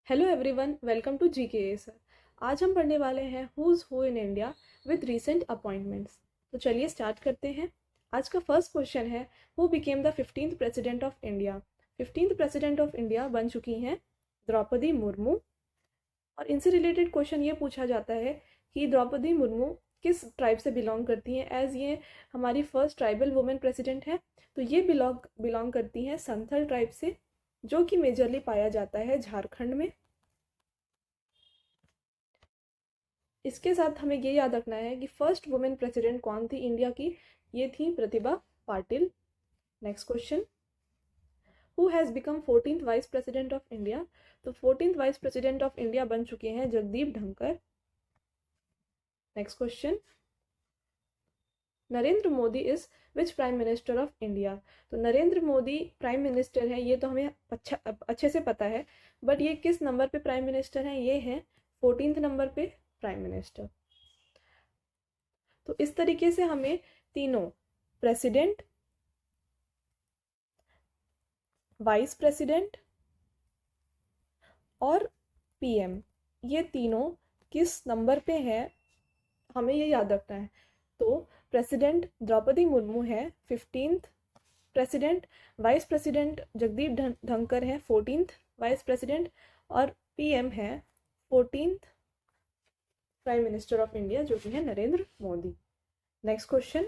Hello everyone, welcome to GK sir. आज हम पढ़ने वाले हैं who's who in India with recent appointments. तो चलिए स्टार्ट करते हैं। आज का फर्स्ट क्वेश्चन है, who became the 15th president of India. 15th president of India बन चुकी हैं द्रौपदी मुर्मू। और इनसे रिलेटेड क्वेश्चन ये पूछा जाता है कि द्रौपदी मुर्मू किस ट्राइब से बिलोंग करती हैं, एज ये हमारी फर्स्ट ट्राइबल वुमेन प्रेसिडेंट है। तो ये बिलोंग करती हैं संथल ट्राइब से, जो कि मेजरली पाया जाता है झारखंड में। इसके साथ हमें ये याद रखना है कि फर्स्ट वुमेन प्रेसिडेंट कौन थी इंडिया की, ये थी Pratibha Patil. Next question, who has become 14th vice president of India. तो 14th vice president of India बन चुके हैं Jagdeep Dhankhar. Next question, Narendra Modi is which prime minister of India. तो नरेंद्र मोदी प्राइम मिनिस्टर है, ये तो हमें अच्छे से पता है, बट ये किस नंबर पे प्राइम मिनिस्टर हैं, ये हैं 14th नंबर पे प्राइम मिनिस्टर। तो इस तरीके से हमें तीनों प्रेसिडेंट, वाइस प्रेसिडेंट और पीएम, ये तीनों किस नंबर पे है हमें ये याद रखना है। तो प्रेसिडेंट द्रौपदी मुर्मू है 15th president, vice president Jagdeep Dhankhar है 14th वाइस प्रेसिडेंट, और पीएम है 14th prime minister of India, जो कि है Narendra Modi. Next question,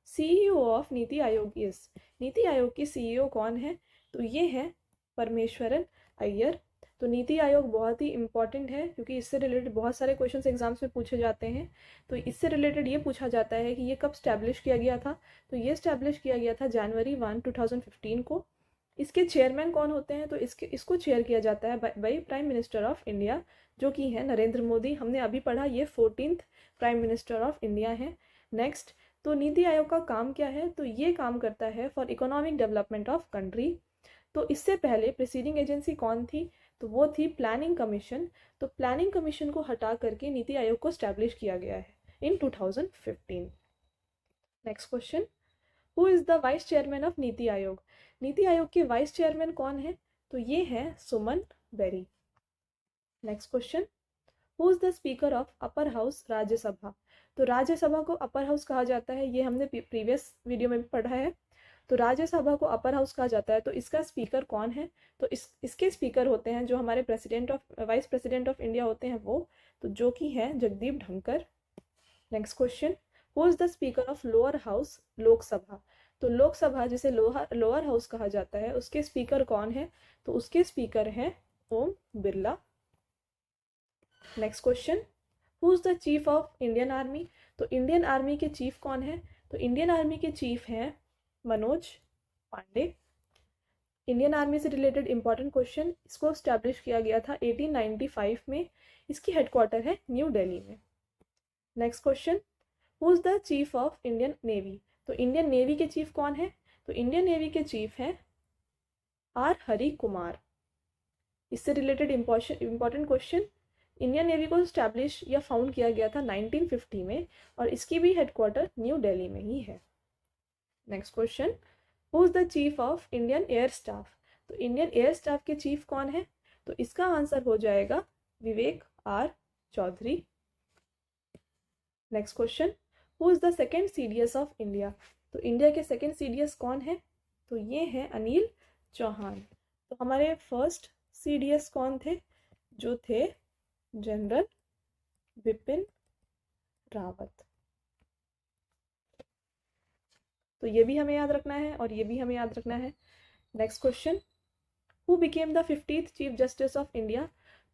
CEO of NITI Aayog is. NITI Aayog की सीईओ कौन है, तो ये है परमेश्वरन अय्यर। तो नीति आयोग बहुत ही इंपॉर्टेंट है, क्योंकि इससे रिलेटेड बहुत सारे क्वेश्चंस एग्जाम्स में पूछे जाते हैं। तो इससे रिलेटेड ये पूछा जाता है कि ये कब स्टैब्लिश किया गया था। तो ये स्टैब्लिश किया गया था जनवरी 1, 2015 को। इसके चेयरमैन कौन होते हैं, तो इसको चेयर किया जाता है by prime minister of India, जो कि है नरेंद्र मोदी। हमने अभी पढ़ा, ये 14th prime minister of India है। नेक्स्ट, तो नीति आयोग का काम क्या है, तो ये काम करता है for economic development of country. तो इससे पहले प्रिसीडिंग एजेंसी कौन थी, तो वो थी प्लानिंग कमीशन। तो प्लानिंग कमीशन को हटा करके नीति आयोग को स्टैब्लिश किया गया है इन 2015। Next question, who is the vice chairman of NITI Aayog. NITI Aayog के वाइस चेयरमैन कौन है, तो ये है Suman Bery. Next question, who is the speaker of upper house Rajya Sabha. तो राज्यसभा को अपर हाउस कहा जाता है, ये हमने प्रीवियस वीडियो में भी पढ़ा है। तो राज्यसभा को अपर हाउस कहा जाता है। तो इसका स्पीकर कौन है, तो इसके स्पीकर होते हैं जो हमारे वाइस प्रेसिडेंट ऑफ इंडिया होते हैं वो, तो जो कि है Jagdeep Dhankhar. Next question, who is the speaker of lower house Lok Sabha. तो लोकसभा जिसे लोअर हाउस कहा जाता है, उसके स्पीकर कौन है, तो उसके स्पीकर हैं Om Birla. Next question, who is the chief of Indian army. तो इंडियन आर्मी के चीफ कौन है, तो इंडियन आर्मी के चीफ हैं मनोज पांडे। इंडियन आर्मी से रिलेटेड इंपॉर्टेंट क्वेश्चन, इसको स्टैब्लिश किया गया था 1895 में। इसकी हेडक्वार्टर है न्यू दिल्ली में। Next question, who is the chief of Indian navy. तो इंडियन नेवी के चीफ कौन है, तो इंडियन नेवी के चीफ हैं आर हरि कुमार। इससे related important question, Indian navy को स्टैब्लिश या फाउंड किया गया था 1950 में, और इसकी भी हेडक्वार्टर न्यू दिल्ली में ही है। Next question, who is the chief of Indian air staff. तो इंडियन एयर स्टाफ के चीफ कौन है, तो इसका आंसर हो जाएगा Vivek R Chaudhari. Next question, who is the second CDS of India. तो इंडिया के सेकेंड सीडीएस कौन है, तो ये हैं अनिल चौहान। तो हमारे फर्स्ट सीडीएस कौन थे, जो थे जनरल विपिन रावत। तो ये भी हमें याद रखना है और ये भी हमें याद रखना है। Next question, who became the 50th chief justice of India.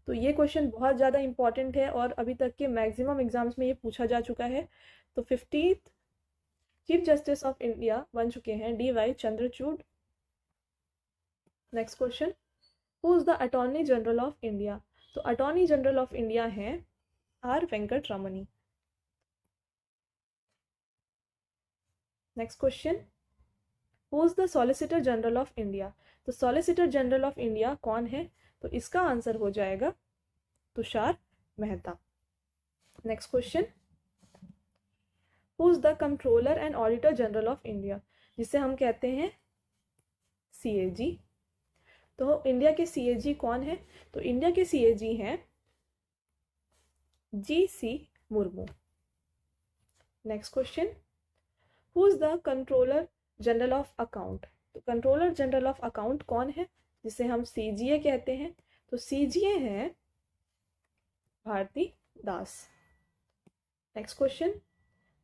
तो ये क्वेश्चन बहुत ज़्यादा इंपॉर्टेंट है और अभी तक के मैक्सिमम एग्जाम्स में ये पूछा जा चुका है। तो 50th chief justice of India बन चुके हैं DY Chandrachud. Next question, who is the attorney general of India. तो अटॉर्नी जनरल ऑफ इंडिया हैं R Venkat Ramani. Next question, who is the solicitor general of India. तो सॉलिसिटर जनरल ऑफ इंडिया कौन है, तो इसका आंसर हो जाएगा Tushar Mehta. Next question, who is the controller and auditor general of India, जिसे हम कहते हैं CAG। तो इंडिया के सीएजी कौन है? तो इंडिया के सीएजी हैं GC. Murmu. Next question, who is the controller general of account? तो कंट्रोलर जनरल ऑफ अकाउंट कौन है, जिसे हम सीजीए कहते हैं? तो सीजीए हैं Bharati Das. Next question,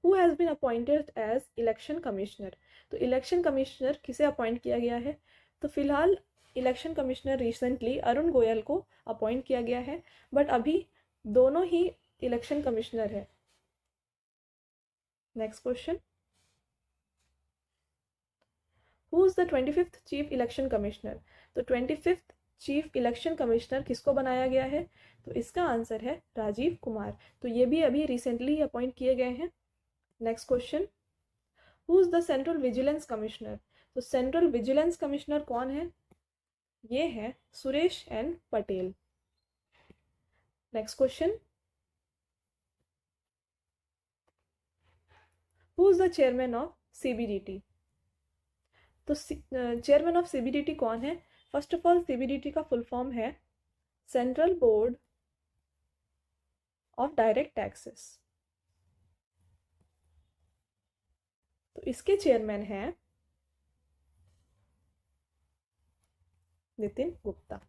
who has been appointed as election commissioner? तो इलेक्शन कमिश्नर किसे अपॉइंट किया गया है? तो फिलहाल election commissioner recently Arun Goel को अपॉइंट किया गया है, बट अभी दोनों ही इलेक्शन कमिश्नर है। Next question, who is the 25th chief election commissioner? तो 25th चीफ इलेक्शन कमिश्नर किसको बनाया गया है? तो इसका आंसर है राजीव कुमार। तो ये भी अभी रिसेंटली अपॉइंट किए गए हैं। Next question, who is the central vigilance commissioner? तो सेंट्रल विजिलेंस कमिश्नर कौन है? ये है Suresh N Patel. Next question, who is the chairman of CBDT? तो चेयरमैन ऑफ सीबीडीटी कौन है? फर्स्ट ऑफ ऑल सीबीडीटी का फुल फॉर्म है central board of direct taxes. तो इसके चेयरमैन हैं Nitin Gupta.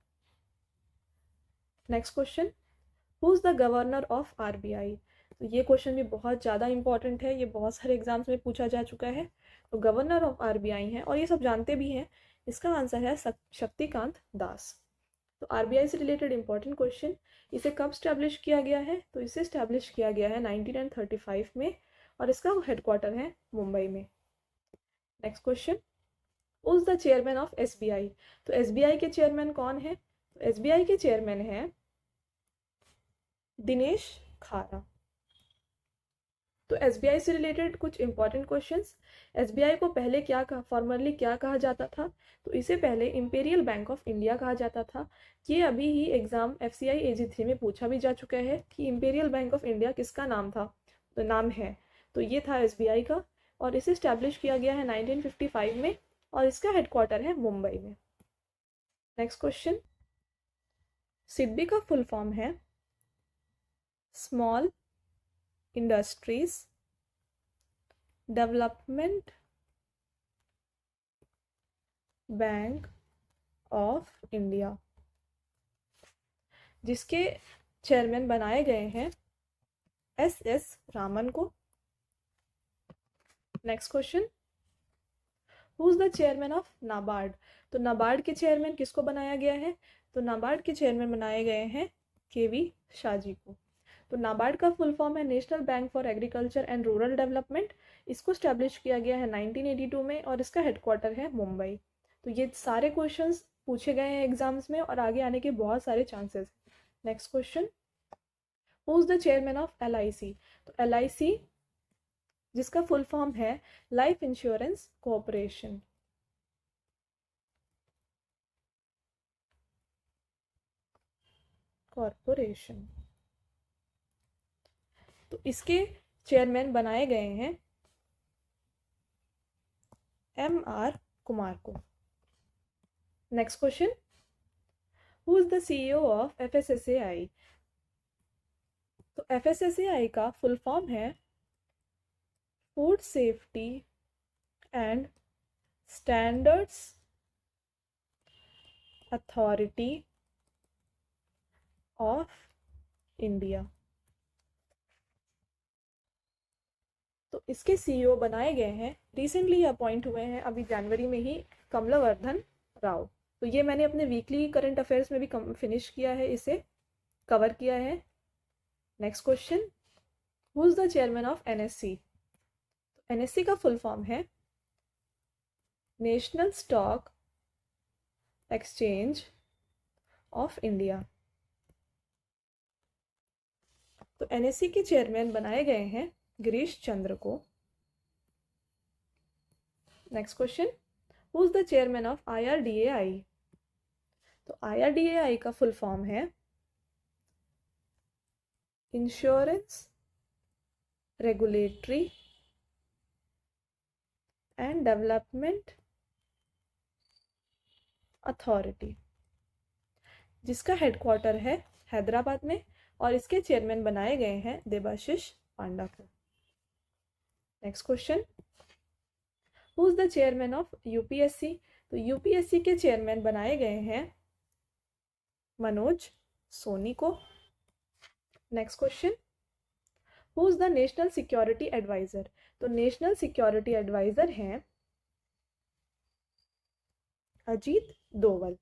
Next question, who is the governor of RBI? तो ये क्वेश्चन भी बहुत ज़्यादा इंपॉर्टेंट है, ये बहुत सारे एग्जाम्स में पूछा जा चुका है। तो गवर्नर ऑफ आरबीआई है और ये सब जानते भी हैं। इसका आंसर है शक्तिकांत दास। तो आरबीआई से रिलेटेड इंपॉर्टेंट क्वेश्चन, इसे कब स्टैब्लिश किया गया है? तो इसे स्टैब्लिश किया गया है 1935 में और इसका हेडक्वार्टर है मुंबई में। Next question, who is the chairman of SBI? तो एसबीआई के चेयरमैन कौन है? तो एसबीआई के चेयरमैन हैं दिनेश खारा। तो एसबीआई से रिलेटेड कुछ इंपॉर्टेंट क्वेश्चंस, एसबीआई को पहले क्या कहा, फॉर्मली क्या कहा जाता था? तो इसे पहले इंपीरियल बैंक ऑफ इंडिया कहा जाता था। ये अभी ही एग्जाम एफसीआई AG3 में पूछा भी जा चुका है कि इंपीरियल बैंक ऑफ इंडिया किसका नाम था, तो नाम है, तो ये था एसबीआई का और इसे स्टैब्लिश किया गया है 1955 में और इसका हेडक्वार्टर है मुंबई में। नेक्स्ट क्वेश्चन, सिडबी का फुल फॉर्म है small industries development bank of India, जिसके चेयरमैन बनाए गए हैं एस रामन को। Next question, who is the chairman of NABARD? तो नाबार्ड के चेयरमैन किसको बनाया गया है? तो नाबार्ड के चेयरमैन बनाए गए हैं केवी शाह जी को। तो नाबार्ड का फुल फॉर्म है national bank for agriculture and rural development. इसको स्टैब्लिश किया गया है 1982 में और इसका हेडक्वार्टर है मुंबई। तो ये सारे क्वेश्चंस पूछे गए हैं एग्जाम्स में और आगे आने के बहुत सारे chances. Next question, who is the chairman of LIC? तो LIC जिसका फुल फॉर्म है लाइफ इंश्योरेंस कॉरपोरेशन। तो इसके चेयरमैन बनाए गए हैं MR कुमार को। Next question, who is the CEO of FSSAI? तो FSSAI का फुल फॉर्म है food safety and standards authority of India. तो इसके CEO बनाए गए हैं, रिसेंटली अपॉइंट हुए हैं अभी जनवरी में ही, कमलावर्धन राव। तो ये मैंने अपने वीकली करंट अफेयर्स में भी फिनिश किया है, इसे कवर किया है। Next question, who is the chairman of NSE? तो NSE का फुल फॉर्म है national stock exchange of India. तो NSE के चेयरमैन बनाए गए हैं गिरीश चंद्र को। Next question, who is the chairman of IRDAI? तो IRDAI का फुल फॉर्म है insurance regulatory and development authority. जिसका हेडक्वार्टर है हैदराबाद में और इसके चेयरमैन बनाए गए हैं देबाशीष पांडा को। Next question, who is the chairman of UPSC? तो यूपीएससी के चेयरमैन बनाए गए हैं मनोज सोनी को। Next question, who is the national security advisor? तो नेशनल सिक्योरिटी एडवाइजर हैं Ajit Doval.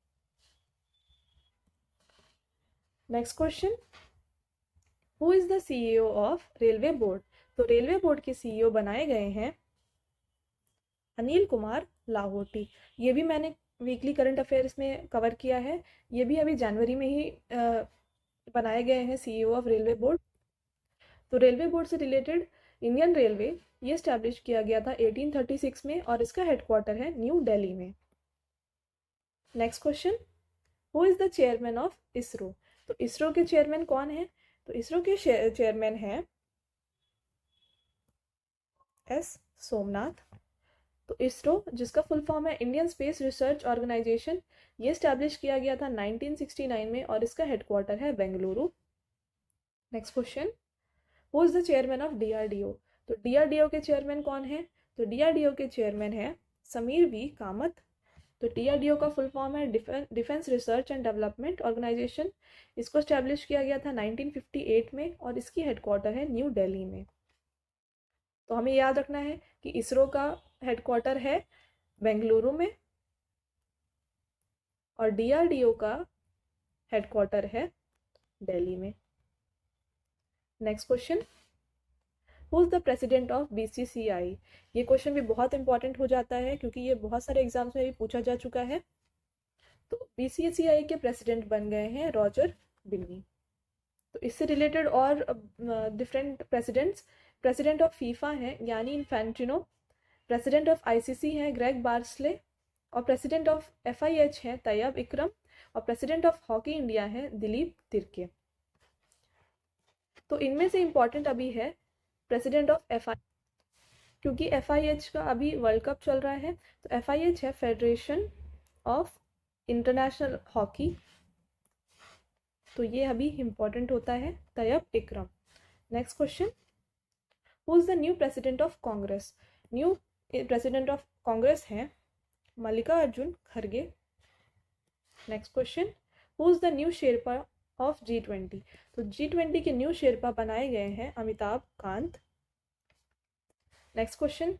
Next question, who is the CEO of railway board? तो रेलवे बोर्ड के सीईओ बनाए गए हैं अनिल कुमार लाहोटी। ये भी मैंने वीकली करंट अफेयर्स में कवर किया है। ये भी अभी जनवरी में ही बनाए गए हैं सीईओ ऑफ रेलवे बोर्ड। तो रेलवे बोर्ड से रिलेटेड इंडियन रेलवे ये स्टैब्लिश किया गया था 1836 में और इसका हेडक्वार्टर है न्यू दिल्ली में। Next question, who is the chairman of ISRO? तो इसरो के चेयरमैन कौन है? तो इसरो के चेयरमैन हैं एस सोमनाथ। तो इसरो, जिसका फुल फॉर्म है इंडियन स्पेस रिसर्च ऑर्गेनाइजेशन, ये स्टैब्लिश किया गया था 1969 में और इसका हेडक्वार्टर है Bengaluru. Next question, who is the chairman of DRDO? तो डीआरडीओ के चेयरमैन कौन है? तो डीआरडीओ के चेयरमैन है समीर वी कामत। तो डीआरडीओ का फुल फॉर्म है defence research and development organisation. इसको स्टैब्लिश किया गया था 1958 में और इसकी हेडक्वार्टर है न्यू दिल्ली में। तो हमें याद रखना है कि इसरो का हेडक्वार्टर है बेंगलुरु में और डीआरडीओ का हेडक्वार्टर है दिल्ली में। Next question, who is the president of BCCI? ये क्वेश्चन भी बहुत इंपॉर्टेंट हो जाता है क्योंकि ये बहुत सारे एग्जाम्स में भी पूछा जा चुका है। तो बीसीसीआई के प्रेसिडेंट बन गए हैं रॉजर बिन्नी। तो इससे रिलेटेड और डिफरेंट प्रेसिडेंट ऑफ फीफा हैं यानी इन्फेंटिनो, प्रेसिडेंट ऑफ आईसीसी हैं ग्रेग बार्सले और प्रेसिडेंट ऑफ एफआईएच हैं तैयब इकरम और प्रेसिडेंट ऑफ हॉकी इंडिया हैं दिलीप तिर्के। तो इनमें से इम्पॉर्टेंट अभी है प्रेसिडेंट ऑफ एफआई, क्योंकि एफआईएच का अभी वर्ल्ड कप चल रहा है। तो एफआईएच है फेडरेशन ऑफ इंटरनेशनल हॉकी। तो ये अभी इम्पॉर्टेंट होता है Tayyab Ikram. Next question, who is the new president of Congress? New president of Congress हैं मल्लिकार्जुन खड़गे। Next question, who is the new sherpa of G20? तो G20 के न्यू शेरपा बनाए गए हैं Amitabh Kant. Next question,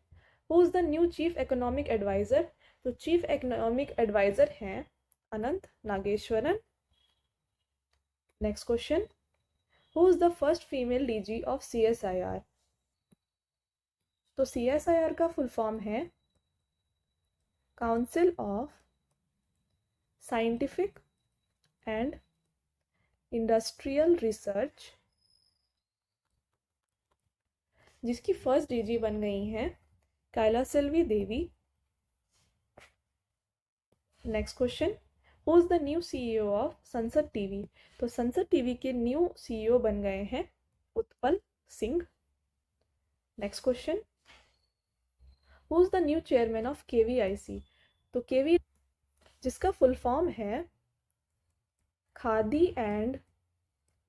who is the new chief economic adviser? तो chief economic adviser हैं Anantha Nageswaran. Next question, who is the first female DG of CSIR? तो CSIR का full form है council of scientific and industrial research, जिसकी first DG बन गई हैं Kalaiselvi Devi. Next question, who is the new CEO of Sansad TV? तो Sansad TV के new CEO बन गए हैं Utpal Singh. Next question, who is the new chairman of KVIC? तो केवी, जिसका फुल फॉर्म है Khadi and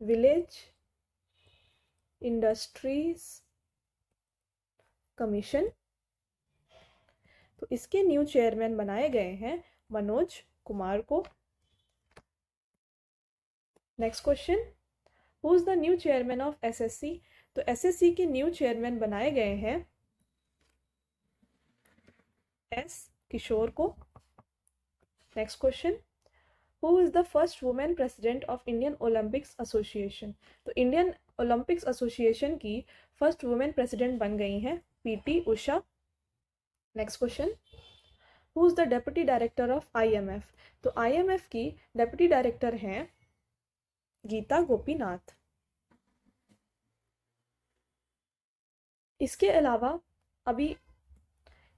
village industries commission. तो इसके न्यू चेयरमैन बनाए गए हैं मनोज कुमार को। Next question, who is the new chairman of SSC? तो SSC के न्यू चेयरमैन बनाए गए हैं S किशोर को। Next question, who is the first women president of Indian Olympics association? तो इंडियन ओलंपिक्स एसोसिएशन की फर्स्ट वुमेन प्रेसिडेंट बन गई हैं PT Usha. Next question, who is the deputy director of IMF? तो IMF की डेप्यूटी डायरेक्टर हैं गीता गोपीनाथ। इसके अलावा अभी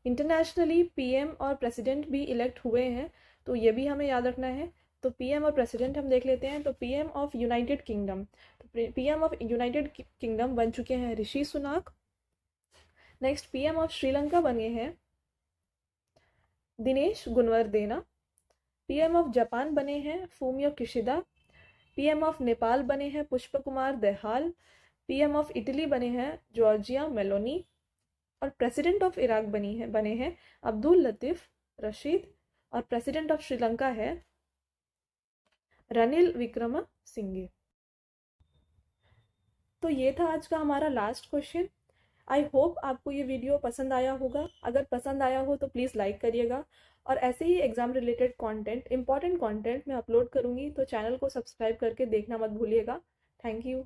इंटरनेशनली PM और प्रेसिडेंट भी इलेक्ट हुए हैं, तो ये भी हमें याद रखना है। तो PM और प्रेसिडेंट हम देख लेते हैं। तो PM ऑफ यूनाइटेड किंगडम, तो PM ऑफ यूनाइटेड किंगडम बन चुके हैं Rishi Sunak. Next PM of Sri Lanka बने हैं Dinesh Gunawardena. PM of Japan बने हैं Fumio Kishida. PM of Nepal बने हैं Pushpa Kumar Dahal. PM of Italy बने हैं जॉर्जिया मेलोनी। और प्रेसिडेंट ऑफ इराक बने हैं अब्दुल लतीफ़ रशीद। और प्रेसिडेंट ऑफ श्रीलंका है रनिल विक्रमसिंघे। तो ये था आज का हमारा लास्ट क्वेश्चन। आई होप आपको ये वीडियो पसंद आया होगा। अगर पसंद आया हो तो प्लीज़ लाइक करिएगा। और ऐसे ही exam related content, important content मैं अपलोड करूँगी, तो चैनल को सब्सक्राइब करके देखना मत भूलिएगा। Thank you.